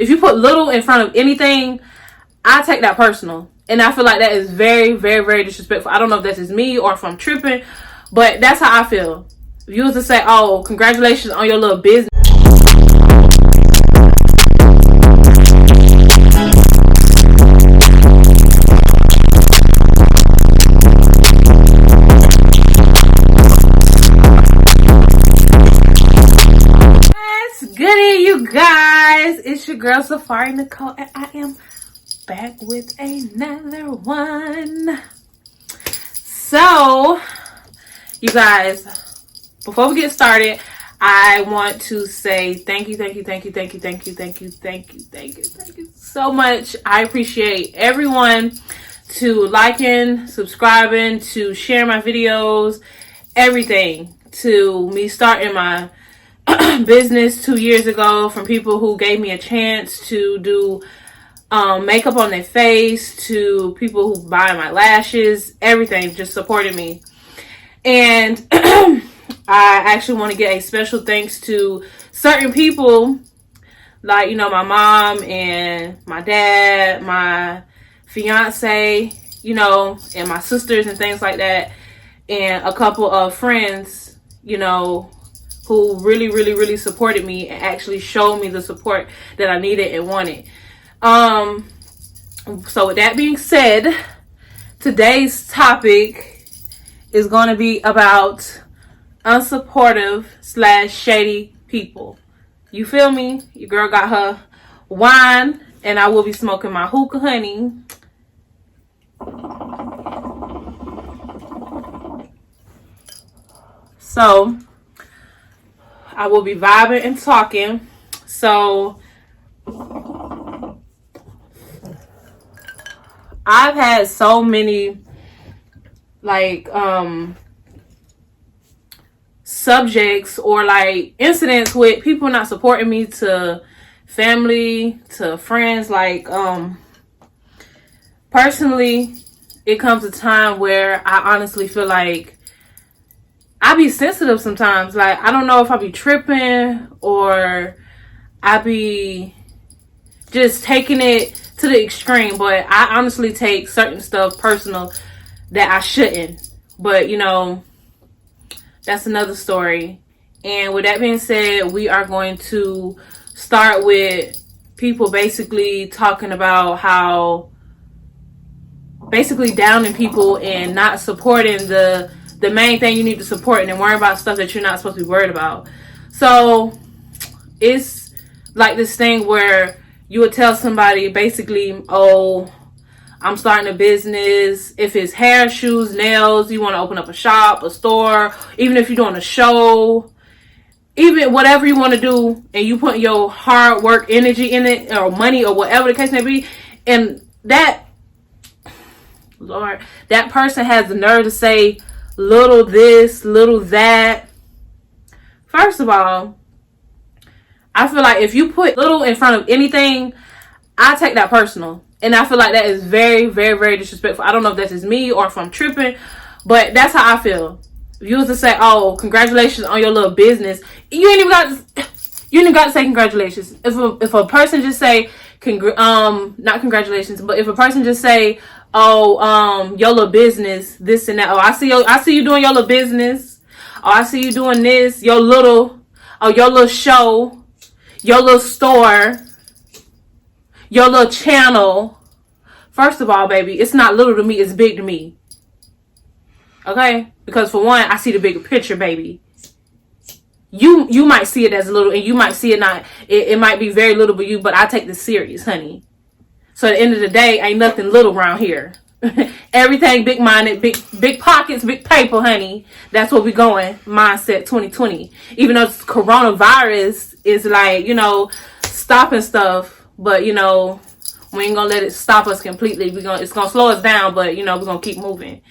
If you put little in front of anything, I take that personal. And I feel like that is very, very, very disrespectful. I don't know if that's just me or if I'm tripping, but that's how I feel. If you was to say, oh, congratulations on your little business. Goody, you guys. It's your girl, Safari Nicole, and I am back with another one. So, you guys, before we get started, I want to say thank you so much. I appreciate everyone to liking, subscribing, to share my videos, everything, to me starting my business 2 years ago, from people who gave me a chance to do makeup on their face, to people who buy my lashes, everything, just supported me. And I actually want to get a special thanks to certain people, like, you know, my mom and my dad, my fiance, you know, and my sisters and things like that, and a couple of friends, you know, who really supported me and actually showed me the support that I needed and wanted. So with that being said, today's topic is going to be about unsupportive / shady people. You feel me? Your girl got her wine, and I will be smoking my hookah, honey. So I will be vibing and talking. So I've had so many like subjects or like incidents with people not supporting me, to family, to friends. Like personally, it comes a time where I honestly feel like I be sensitive sometimes. Like, I don't know if I be tripping or I be just taking it to the extreme, but I honestly take certain stuff personal that I shouldn't. But, you know, that's another story. And with that being said, we are going to start with people basically talking about how basically downing people and not supporting the main thing you need to support, and then worry about stuff that you're not supposed to be worried about. So it's like this thing where you would tell somebody basically, oh, I'm starting a business. If it's hair, shoes, nails, you want to open up a shop, a store, even if you're doing a show, even whatever you want to do, and you put your hard work, energy in it, or money, or whatever the case may be, and that, Lord, that person has the nerve to say little this, little that. First of all, I feel like if you put little in front of anything, I take that personal. And I feel like that is very, very, very disrespectful. I don't know if that's just me or if I'm tripping, but that's how I feel. If you was to say, oh, congratulations on your little business, you ain't even got to say congratulations. If a person just say not congratulations, but if a person just say, oh, your little business, this and that. Oh, I see you doing your little business. Oh, I see you doing this, your little show, your little store, your little channel. First of all, baby, it's not little to me, it's big to me. Okay? Because for one, I see the bigger picture, baby. You might see it as little, and you might see it not. It might be very little for you, but I take this serious, honey. So at the end of the day, ain't nothing little around here. Everything big-minded, big pockets, big paper, honey. That's where we going. Mindset 2020. Even though coronavirus is like, you know, stopping stuff, but you know, we ain't gonna let it stop us completely. It's gonna slow us down, but you know, we're gonna keep moving.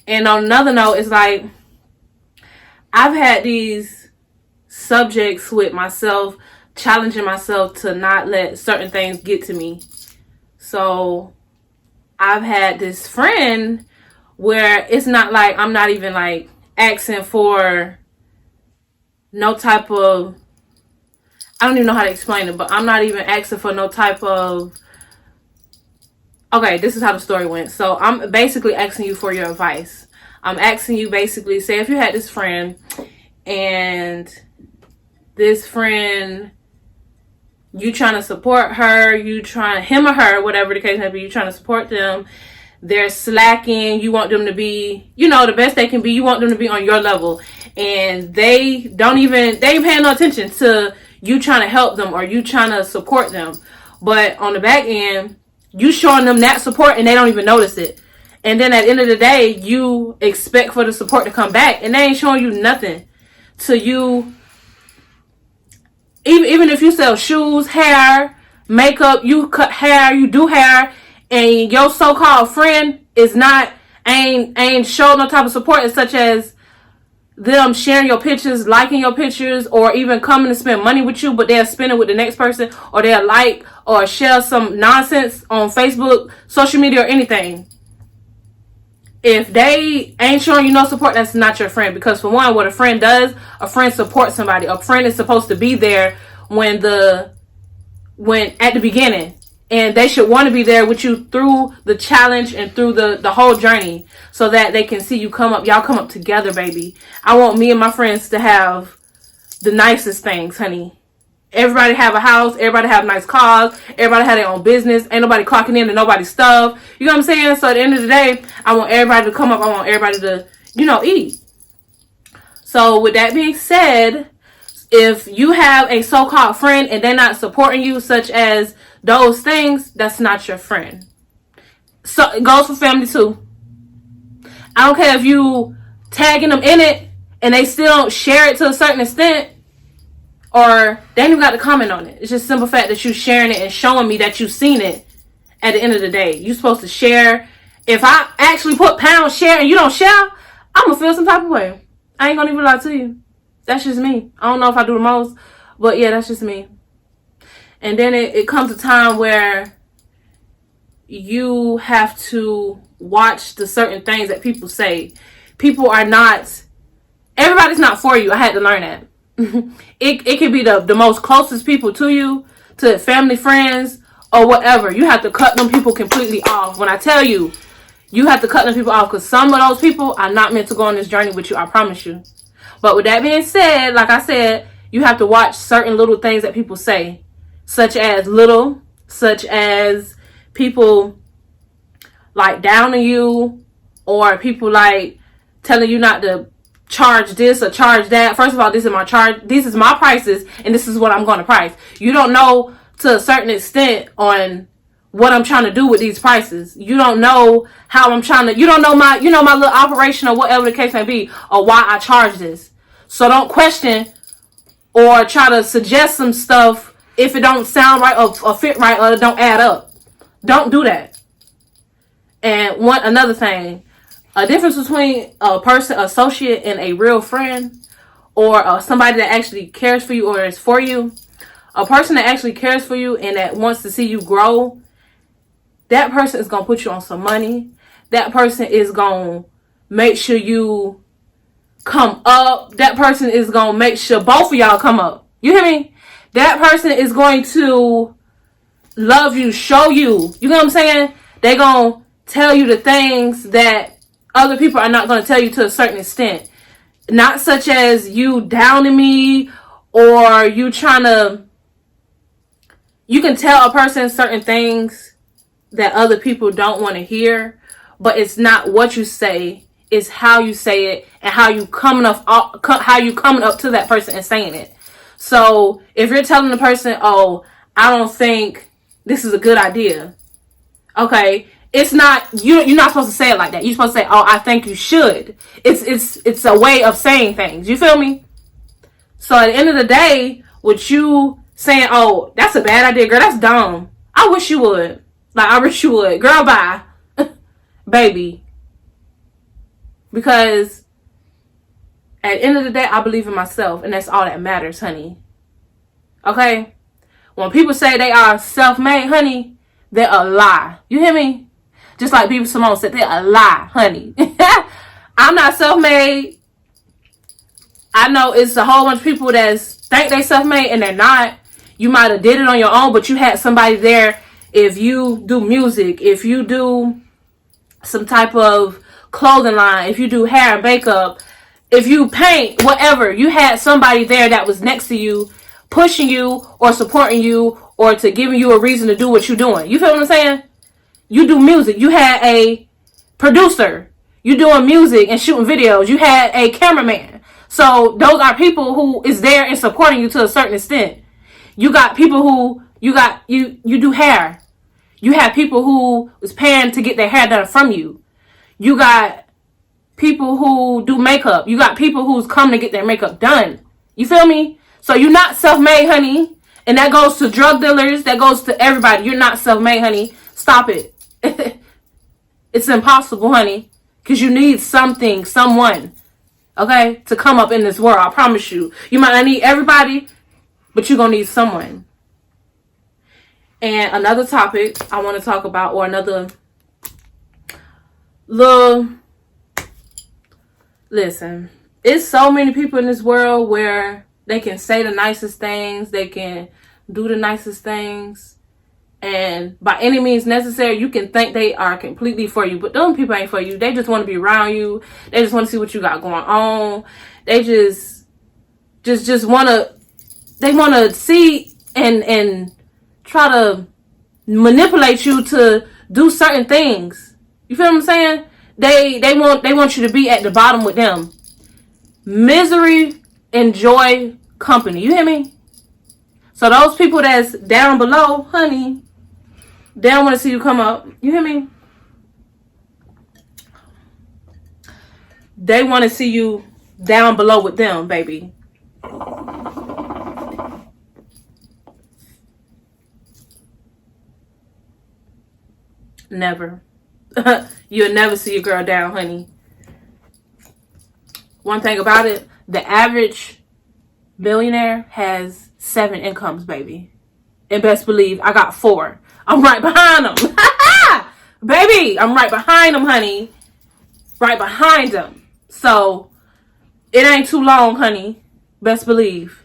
And on another note, it's like I've had these subjects with myself, challenging myself to not let certain things get to me. So I've had this friend where it's not like I'm not even like asking for no type of, I don't even know how to explain it, but I'm not even asking for no type of, okay, this is how the story went. So I'm basically asking you for your advice. I'm asking you basically, say if you had this friend and this friend, you trying to support her, you trying, him or her, whatever the case may be, you trying to support them. They're slacking. You want them to be, you know, the best they can be. You want them to be on your level. And they ain't paying no attention to you trying to help them or you trying to support them. But on the back end, you showing them that support and they don't even notice it. And then at the end of the day, you expect for the support to come back and they ain't showing you nothing. To you, even if you sell shoes, hair, makeup, you cut hair, you do hair, and your so-called friend is not, ain't showing no type of support, such as them sharing your pictures, liking your pictures, or even coming to spend money with you, but they'll spend it with the next person, or they'll like or share some nonsense on Facebook, social media, or anything. If they ain't showing you no support, that's not your friend. Because for one, what a friend does, a friend supports somebody. A friend is supposed to be there when at the beginning. And they should want to be there with you through the challenge and through the whole journey, so that they can see you come up. Y'all come up together, baby. I want me and my friends to have the nicest things, honey. Everybody have a house. Everybody have nice cars. Everybody have their own business. Ain't nobody clocking into nobody's stuff. You know what I'm saying? So at the end of the day, I want everybody to come up. I want everybody to, eat. So with that being said, if you have a so-called friend and they're not supporting you, such as those things, that's not your friend. So it goes for family too. I don't care if you tagging them in it and they still don't share it to a certain extent, or they ain't even got to comment on it. It's just simple fact that you sharing it and showing me that you've seen it. At the end of the day, you're supposed to share. If I actually put pound share and you don't share, I'm gonna feel some type of way. I ain't gonna even lie to you. That's just me. I don't know if I do the most, but yeah, that's just me. And then it comes a time where you have to watch the certain things that people say. People are not, everybody's not for you. I had to learn that. It can be the most closest people to you, to family, friends, or whatever. You have to cut them people completely off. When I tell you, you have to cut them people off, because some of those people are not meant to go on this journey with you. I promise you. But with that being said, like I said, you have to watch certain little things that people say, such as people like downing you, or people like telling you not to charge this or charge that. First of all, this is my prices, and this is what I'm going to price. You don't know to a certain extent on what I'm trying to do with these prices. You don't know how I'm trying to, you don't know my little operation or whatever the case may be, or why I charge this. So don't question or try to suggest some stuff if it don't sound right or fit right or it don't add up. Don't do that. And another thing, a difference between a person, associate, and a real friend, or somebody that actually cares for you or is for you. A person that actually cares for you and that wants to see you grow, that person is going to put you on some money. That person is going to make sure you come up. That person is going to make sure both of y'all come up. You hear me? That person is going to love you, show you. You know what I'm saying? They're going to tell you the things that other people are not going to tell you to a certain extent. Not such as you downing me, or you trying to, you can tell a person certain things that other people don't want to hear, but it's not what you say, it's how you say it and how you coming up to that person and saying it. So if you're telling the person, "Oh, I don't think this is a good idea," okay, it's not, you're not supposed to say it like that. You're supposed to say, "Oh, I think you should." It's a way of saying things. You feel me? So at the end of the day, with you saying, "Oh, that's a bad idea, girl, that's dumb. I wish you would." Like, I wish you would. Girl, bye. Baby. Because at the end of the day, I believe in myself, and that's all that matters, honey. Okay? When people say they are self-made, honey, they're a lie. You hear me? Just like B. Simone said, they're a lie, honey. I'm not self-made. I know it's a whole bunch of people that think they self-made and they're not. You might have did it on your own, but you had somebody there. If you do music, if you do some type of clothing line, if you do hair and makeup, if you paint, whatever, you had somebody there that was next to you, pushing you or supporting you or to giving you a reason to do what you're doing. You feel what I'm saying? You do music. You had a producer. You doing music and shooting videos. You had a cameraman. So those are people who is there and supporting you to a certain extent. You got people who you do hair. You have people who was paying to get their hair done from you. You got people who do makeup. You got people who's come to get their makeup done. You feel me? So you're not self-made, honey. And that goes to drug dealers. That goes to everybody. You're not self-made, honey. Stop it. It's impossible, honey. Because you need something, someone, okay, to come up in this world. I promise you. You might not need everybody, but you're going to need someone. And another topic I want to talk about, or another little... Listen, it's so many people in this world where they can say the nicest things. They can do the nicest things. And by any means necessary, you can think they are completely for you. But those people ain't for you. They just want to be around you. They just want to see what you got going on. They just want to... They want to see and try to manipulate you to do certain things. You feel what I'm saying? They want you to be at the bottom with them. Misery and joy company. You hear me? So those people that's down below, honey, they don't want to see you come up. You hear me? They want to see you down below with them, baby. Never. You'll never see a girl down, honey. One thing about it, the average millionaire has 7 incomes, baby. And best believe I got 4. I'm right behind them. Baby, I'm right behind them, honey. Right behind them. So, it ain't too long, honey. Best believe.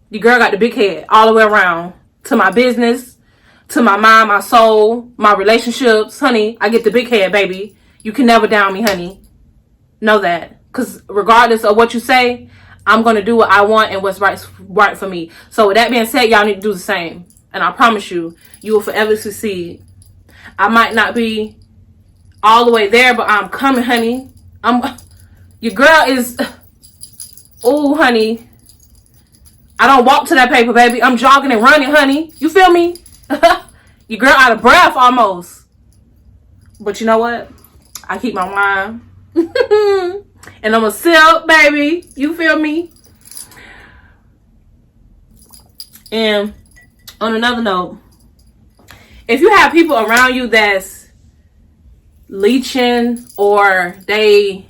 Your girl got the big head all the way around. To my business, to my mind, my soul, my relationships. Honey, I get the big head, baby. You can never down me, honey. Know that. Because regardless of what you say, I'm going to do what I want and what's right for me. So with that being said, y'all need to do the same. And I promise you, you will forever succeed. I might not be all the way there, but I'm coming, honey. Your girl is... Oh, honey. I don't walk to that paper, baby. I'm jogging and running, honey. You feel me? Your girl out of breath almost. But you know what? I keep my mind. And I'm a silk, baby. You feel me? And on another note, if you have people around you that's leeching or they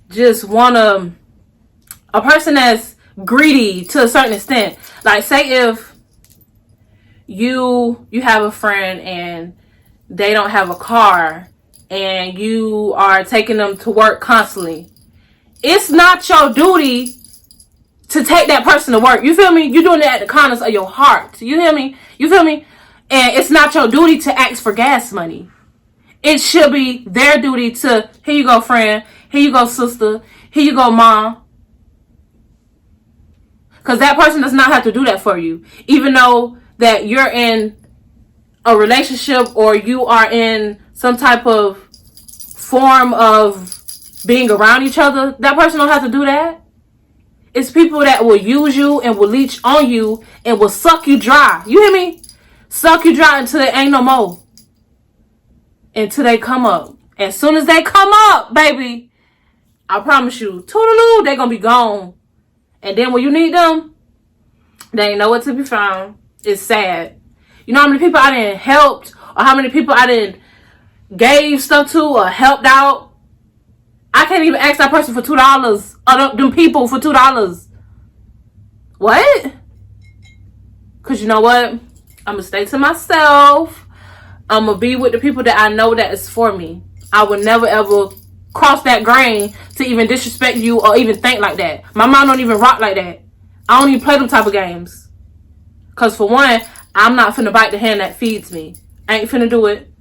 just want to... A person that's greedy to a certain extent. Like, say if you have a friend and they don't have a car and you are taking them to work constantly. It's not your duty to take that person to work. You feel me? You're doing it at the kindness of your heart. You hear me? You feel me? And it's not your duty to ask for gas money. It should be their duty to, here you go, friend. Here you go, sister. Here you go, mom. Because that person does not have to do that for you. Even though that you're in a relationship or you are in some type of form of being around each other, that person don't have to do that. It's people that will use you and will leech on you and will suck you dry. You hear me? Suck you dry until there ain't no more. Until they come up. As soon as they come up, baby, I promise you, toodaloo, they're going to be gone. And then when you need them, they ain't nowhere to be found. It's sad. You know how many people I done helped or how many people I done gave stuff to or helped out? I can't even ask that person for $2 or them people for $2. What? Because you know what? I'm going to stay to myself. I'm going to be with the people that I know that is for me. I would never ever cross that grain to even disrespect you or even think like that. My mom don't even rock like that. I don't even play them type of games. Because for one, I'm not finna bite the hand that feeds me. I ain't finna do it.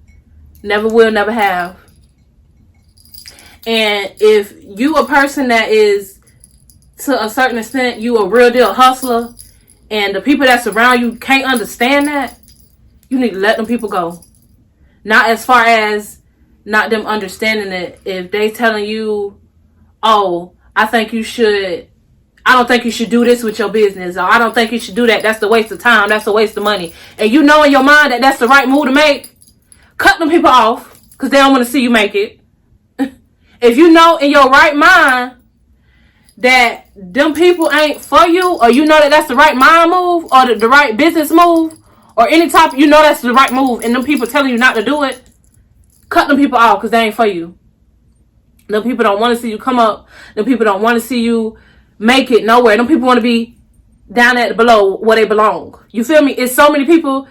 Never will, never have. And if you a person that is, to a certain extent, you a real deal hustler, and the people that surround you can't understand that, you need to let them people go. Not as far as not them understanding it. If they telling you, oh, I don't think you should do this with your business, or I don't think you should do that, that's a waste of time, that's a waste of money, and you know in your mind that that's the right move to make, cut them people off, because they don't want to see you make it. If you know in your right mind that them people ain't for you, or you know that that's the right mind move, or the right business move, or any type, you know that's the right move, and them people telling you not to do it, cut them people off, because they ain't for you. Them people don't want to see you come up. Them people don't want to see you make it nowhere. Them people want to be down at below where they belong. You feel me? It's so many people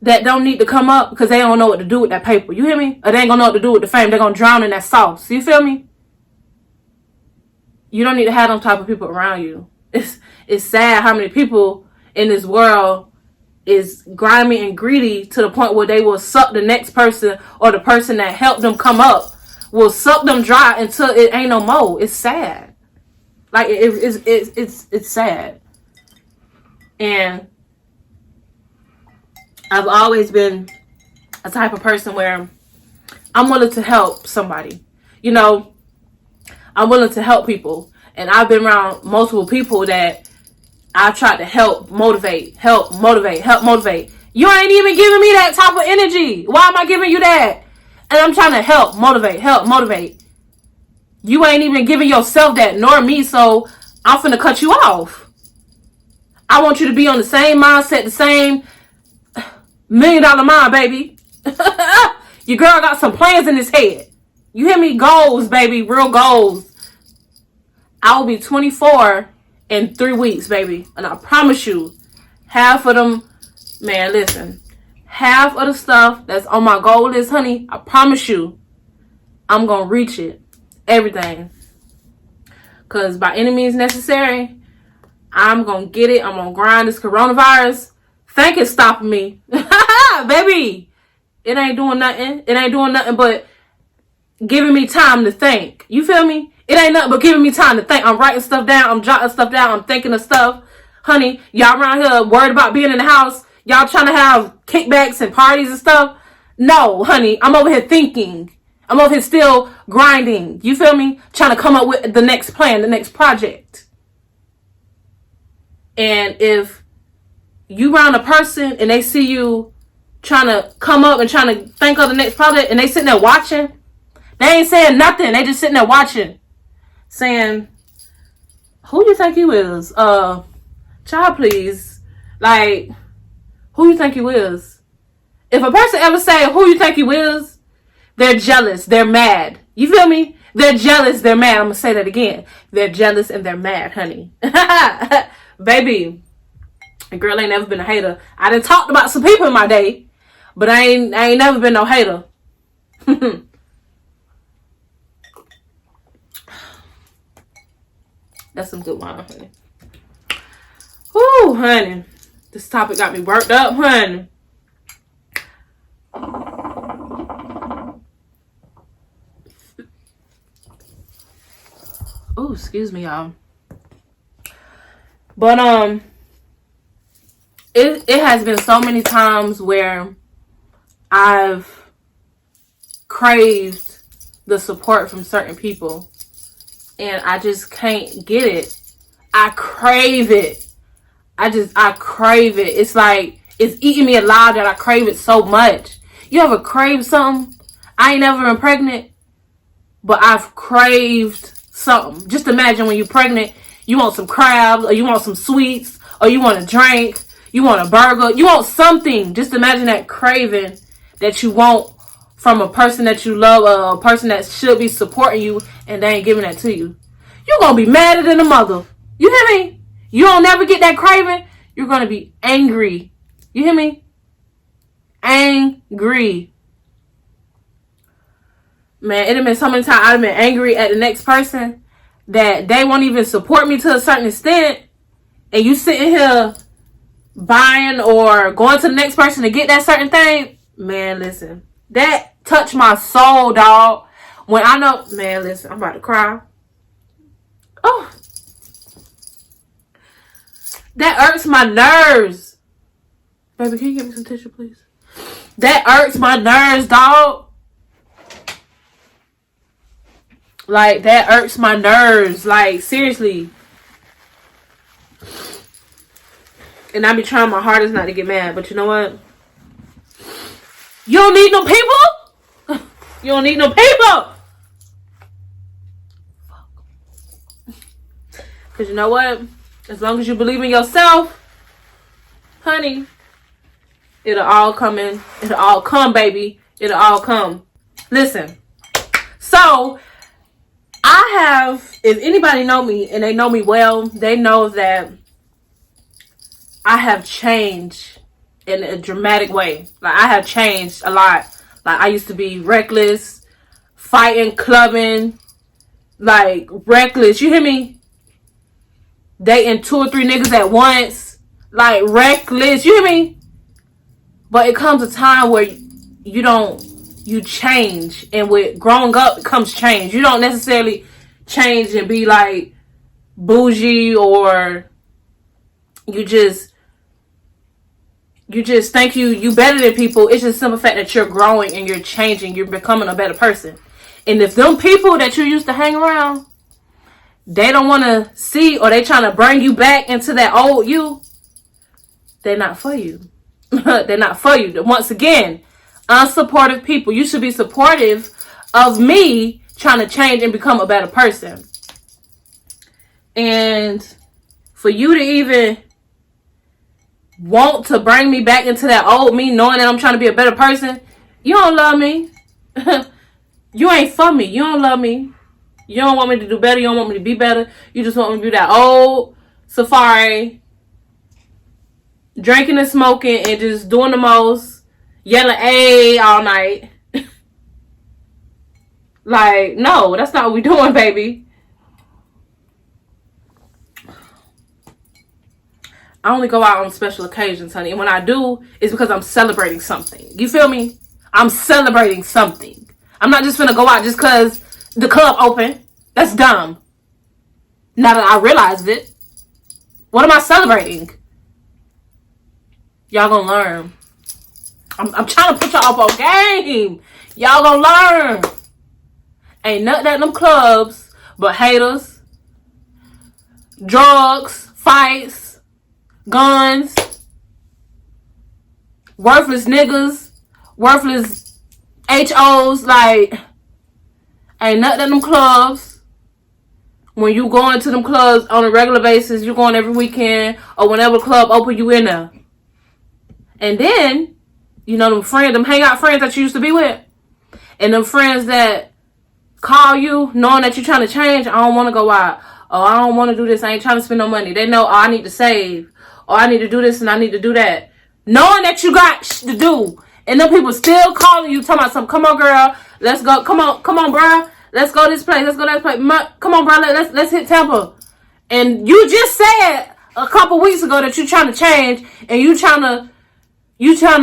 that don't need to come up because they don't know what to do with that paper. You hear me? Or they ain't gonna know what to do with the fame. They're gonna drown in that sauce. You feel me? You don't need to have them type of people around you. It's sad how many people in this world is grimy and greedy to the point where they will suck the next person, or the person that helped them come up will suck them dry until it ain't no more. It's sad. Like it's sad. And I've always been a type of person where I'm willing to help somebody. You know, I'm willing to help people. And I've been around multiple people that I've tried to help motivate. You ain't even giving me that type of energy. Why am I giving you that? And I'm trying to help motivate. You ain't even giving yourself that, nor me, so I'm finna cut you off. I want you to be on the same mindset, the same $1 million mind, baby. Your girl got some plans in his head. You hear me? Goals, baby. Real goals. I will be 24 in 3 weeks, baby. And I promise you, half of them, man, listen. Half of the stuff that's on my goal list, honey, I promise you, I'm going to reach it. Everything. Because by any means necessary, I'm going to get it. I'm going to grind this coronavirus. Think it's stopping me. Baby, it ain't doing nothing. It ain't doing nothing but giving me time to think. You feel me? It ain't nothing but giving me time to think. I'm writing stuff down. I'm jotting stuff down. I'm thinking of stuff. Honey, y'all around here worried about being in the house. Y'all trying to have kickbacks and parties and stuff. No, honey, I'm over here thinking. I'm over here still grinding. You feel me? Trying to come up with the next plan, the next project. And if you around a person and they see you trying to come up and trying to think of the next project, and they sitting there watching, they ain't saying nothing. They just sitting there watching, saying, who you think you is? Child, please. Like, who you think you is? If a person ever say, who you think you is, they're jealous. They're mad. You feel me? They're jealous. They're mad. I'm going to say that again. They're jealous and they're mad, honey. Baby, a girl ain't never been a hater. I done talked about some people in my day, but I ain't never been no hater. That's some good wine, honey. Woo, honey. This topic got me worked up, honey. Oh, excuse me, y'all. But it has been so many times where I've craved the support from certain people, and I just can't get it. I crave it. I crave it. It's like it's eating me alive that I crave it so much. You ever crave something? I ain't never been pregnant, but I've craved something. Just imagine when you're pregnant, you want some crabs, or you want some sweets, or you want a drink, you want a burger, you want something. Just imagine that craving that you want from a person that you love, or a person that should be supporting you, and they ain't giving that to you. You're going to be madder than a mother. You hear me? You don't never get that craving, you're going to be angry. You hear me? Angry. Man, it have been so many times I've been angry at the next person that they won't even support me to a certain extent. And you sitting here buying or going to the next person to get that certain thing, man, listen, that touched my soul, dog. When I know, man, listen, I'm about to cry. Oh, that irks my nerves. Baby, can you get me some tissue, please? That irks my nerves, dog. Like, that irks my nerves. Like, seriously. And I be trying my hardest not to get mad. But you know what? You don't need no people. You don't need no people. Because you know what? As long as you believe in yourself, honey, it'll all come in. It'll all come, baby. It'll all come. Listen. So, I have, if anybody know me and they know me well, they know that I have changed in a dramatic way. Like, I have changed a lot. Like, I used to be reckless, fighting, clubbing, like, reckless. You hear me? Dating 2 or 3 niggas at once. Like, reckless. You hear me? But it comes a time where you change. And with growing up comes change. You don't necessarily change and be like bougie, or you just think you better than people. It's just the simple fact that you're growing and you're changing. You're becoming a better person. And if them people that you used to hang around, they don't want to see, or they trying to bring you back into that old you, they're not for you. They're not for you. Once again, unsupportive people. You should be supportive of me trying to change and become a better person. And for you to even want to bring me back into that old me, knowing that I'm trying to be a better person, you don't love me. You ain't for me. You don't love me. You don't want me to do better. You don't want me to be better. You just want me to be that old Safari, drinking and smoking and just doing the most, yelling "ay" all night. Like, no, that's not what we doing, baby. I only go out on special occasions, honey. And when I do, it's because I'm celebrating something. You feel me? I'm celebrating something. I'm not just gonna go out just because the club open. That's dumb. Now that I realized it. What am I celebrating? Y'all gonna learn. I'm trying to put y'all up on game. Y'all gonna learn. Ain't nothing at them clubs but haters, drugs, fights, guns, worthless niggas, worthless HOs. Like, ain't nothing at them clubs. When you go into them clubs on a regular basis, you going every weekend, or whenever club open, you in there. And then, you know, them friends, them hangout friends that you used to be with, and them friends that call you knowing that you're trying to change. I don't want to go out. Oh, I don't want to do this. I ain't trying to spend no money. They know, oh, I need to save. Or I need to do this and I need to do that. Knowing that you got to do. And them people still calling you, talking about something. Come on, girl. Let's go. Come on, bro. Let's go this place. Let's go that place. Come on, bro. Let's hit Tampa. And you just said a couple weeks ago that you're trying to change and you trying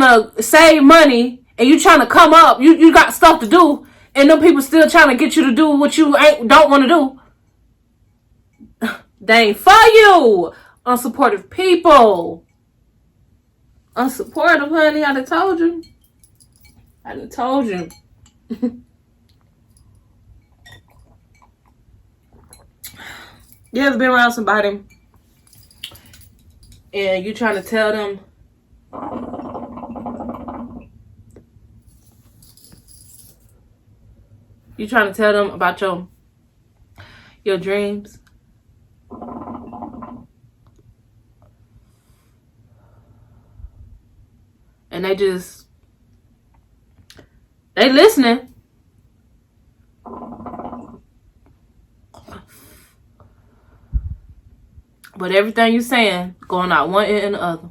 to save money and you trying to come up. You got stuff to do. And them people still trying to get you to do what you don't want to do. They ain't for you. Unsupportive people. Unsupportive, honey. I done told you. You ever been around somebody and you trying to tell them about your dreams? And they listening. But everything you saying going out one ear and the other.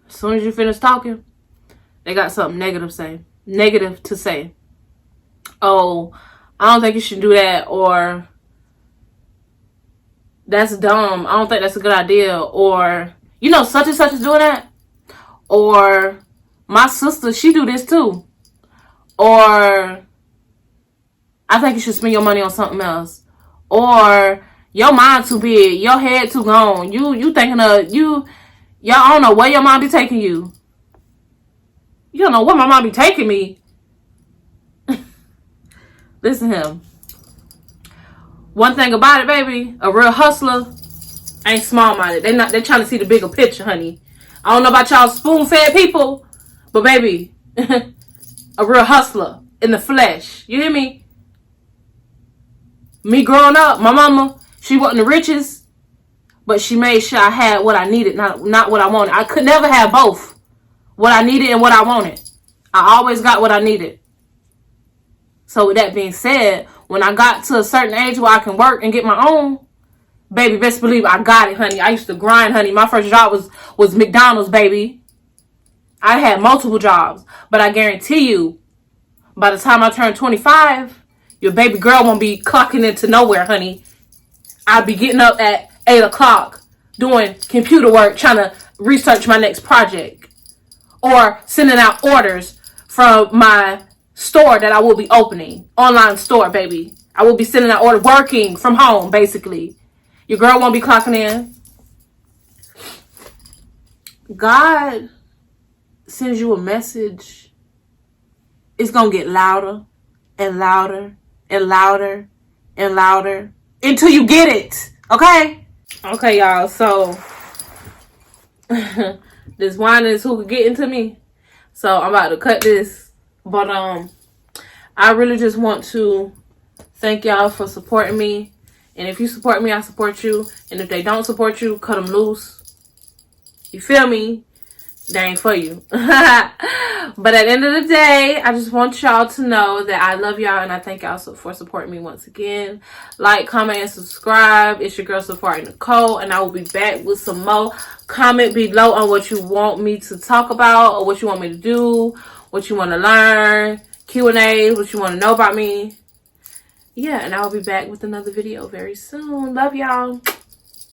As soon as you finish talking, they got something negative to say. Oh, I don't think you should do that, or that's dumb. I don't think that's a good idea. Or, you know, such and such is doing that. Or, my sister, she do this too. Or, I think you should spend your money on something else. Or, your mind too big. Your head too gone. You thinking of, y'all don't know where your mind be taking you. You don't know where my mom be taking me. Listen to him. One thing about it, baby, a real hustler ain't small-minded. They're trying to see the bigger picture, honey. I don't know about y'all spoon-fed people, but baby, a real hustler in the flesh. You hear me? Me growing up, my mama, she wasn't the richest, but she made sure I had what I needed, not what I wanted. I could never have both. What I needed and what I wanted. I always got what I needed. So with that being said, when I got to a certain age where I can work and get my own, baby, best believe I got it, honey. I used to grind, honey. My first job was McDonald's, baby. I had multiple jobs. But I guarantee you, by the time I turn 25, your baby girl won't be clocking into nowhere, honey. I'll be getting up at 8 o'clock doing computer work, trying to research my next project. Or sending out orders from my store that I will be opening. Online store, baby. I will be sending out orders, working from home, basically. Your girl won't be clocking in. God sends you a message. It's going to get louder and louder and louder and louder until you get it. Okay? Okay, y'all. So, this wine is who could get into me. So, I'm about to cut this. But, I really just want to thank y'all for supporting me. And if you support me, I support you. And if they don't support you, cut them loose. You feel me? They ain't for you. But at the end of the day, I just want y'all to know that I love y'all and I thank y'all for supporting me once again. Like, comment, and subscribe. It's your girl, Safari Nicole, and I will be back with some more. Comment below on what you want me to talk about or what you want me to do, what you want to learn, Q&A, what you want to know about me. Yeah, and I'll be back with another video very soon. Love y'all.